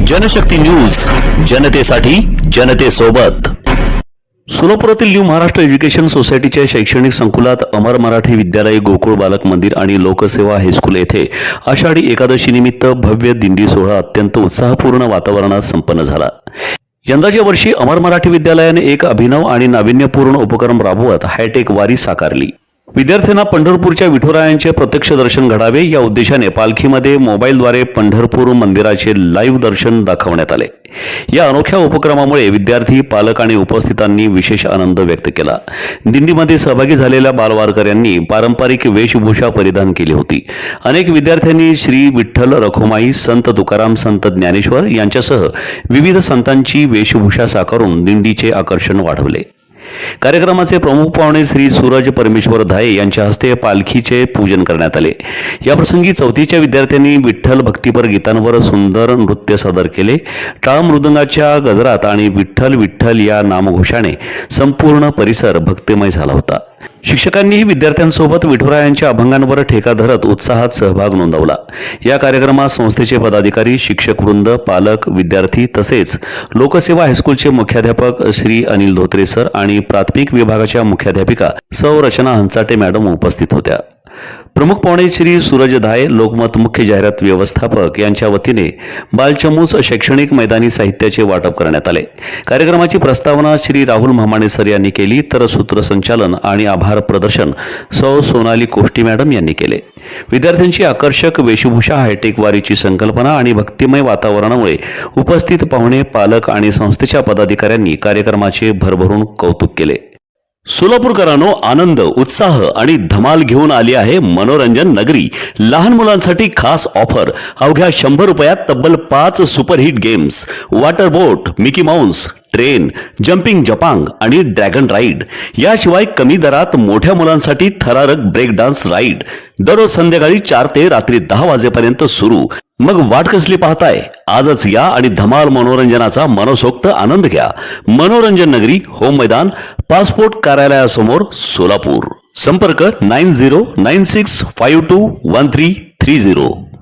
Janshakti news, जनतेसाठी जनतेसोबत. सोलापुरातील new Maharashtra education सोसायटीच्या शैक्षणिक संकुलात अमर मराठी विद्यालय, गोकुळ बालक मंदिर आणि लोकसेवा हायस्कूल येथे आषाढी एकादशी निमित्त भव्य दिंडी सोहळा अत्यंत उत्साहपूर्ण वातावरणात संपन्न झाला. यंदाच्या वर्षी अमर मराठी विद्यालयाने एक अभिनव आणि नाविन्यपूर्ण उपक्रम राबवत हायटेक वारी साकारली. विद्यार्थ्यांना पंढरपूरच्या विठुरायांचे प्रत्यक्ष दर्शन घडावे या उद्देशाने पालखीमध्ये मोबाईलद्वारे पंढरपूर मंदिराचे लाईव्ह दर्शन दाखवण्यात आले. या अनोख्या उपक्रमामुळे विद्यार्थी, पालक आणि उपस्थितांनी विशेष आनंद व्यक्त केला. दिंडीमध्ये सहभागी झालेल्या बालवारकऱ्यांनी पारंपरिक वेशभूषा परिधान केली होती. अनेक विद्यार्थ्यांनी श्री विठ्ठल रखुमाई, संत तुकाराम, संत ज्ञानेश्वर यांच्यासह विविध संतांची वेशभूषा साकारून दिंडीचे आकर्षण वाढवले. कार्यक्रमाचे प्रमुख पाहुणे श्री सूरज परमेश्वर धाये यांच्या हस्ते पालखीचे पूजन करण्यात आले. याप्रसंगी चौथीच्या विद्यार्थ्यांनी विठ्ठल भक्तिपर गीतांवर सुंदर नृत्य सादर केले. टाळ मृदंगाच्या गजरात आणि विठ्ठल विठ्ठल या नामघोषाने संपूर्ण परिसर भक्तिमय झाला होता. शिक्षकांनीही विद्यार्थ्यांसोबत विठुरायांच्या अभंगांवर ठेका धरत उत्साहात सहभाग नोंदवला. या कार्यक्रमात संस्थेचे पदाधिकारी, शिक्षक वृंद, पालक, विद्यार्थी तसेच लोकसेवा हायस्कूलचे मुख्याध्यापक श्री अनिल धोत्रे सर आणि प्राथमिक विभागाच्या मुख्याध्यापिका सौ रचना हंचाटे मॅडम उपस्थित होत्या. प्रमुख पाहुणे श्री सूरज धाये, लोकमत मुख्य जाहिरात व्यवस्थापक यांच्या वतीने बालचमूस शैक्षणिक मैदानी साहित्याचे वाटप करण्यात आले. कार्यक्रमाची प्रस्तावना श्री राहुल म्हामाणे सर यांनी केली, तर सूत्रसंचालन आणि आभार प्रदर्शन सौ सोनाली कोष्टी मॅडम यांनी केले. विद्यार्थ्यांची आकर्षक वेशभूषा, हायटेक वारीची संकल्पना आणि भक्तिमय वातावरणामुळे उपस्थित पाहुणे, पालक आणि संस्थेच्या पदाधिकाऱ्यांनी कार्यक्रमाचे भरभरून कौतुक केले. सोलापूरकरांनो, आनंद, उत्साह आणि धमाल घेऊन आली आहे मनोरंजन नगरी. लहान मुलांसाठी खास ऑफर. अवघ्या 100 रुपयात तब्बल 5 सुपरहिट गेम्स, वॉटर बोट, मिकी माउस, ट्रेन, जम्पिंग जपांग आणि ड्रॅगन राईड. याशिवाय कमी दरात मोठ्या मुलांसाठी थरारक ब्रेक डान्स राईड. दररोज संध्याकाळी 4 ते रात्री 10 वाजेपर्यंत सुरू. मग वाट कसली पाहताय? आजच या आणि धमाल मनोरंजनाचा मनसोक्त आनंद घ्या. मनोरंजन नगरी, होम मैदान, पासपोर्ट कार्यालयासमोर, सोलापूर. संपर्क 9096521330.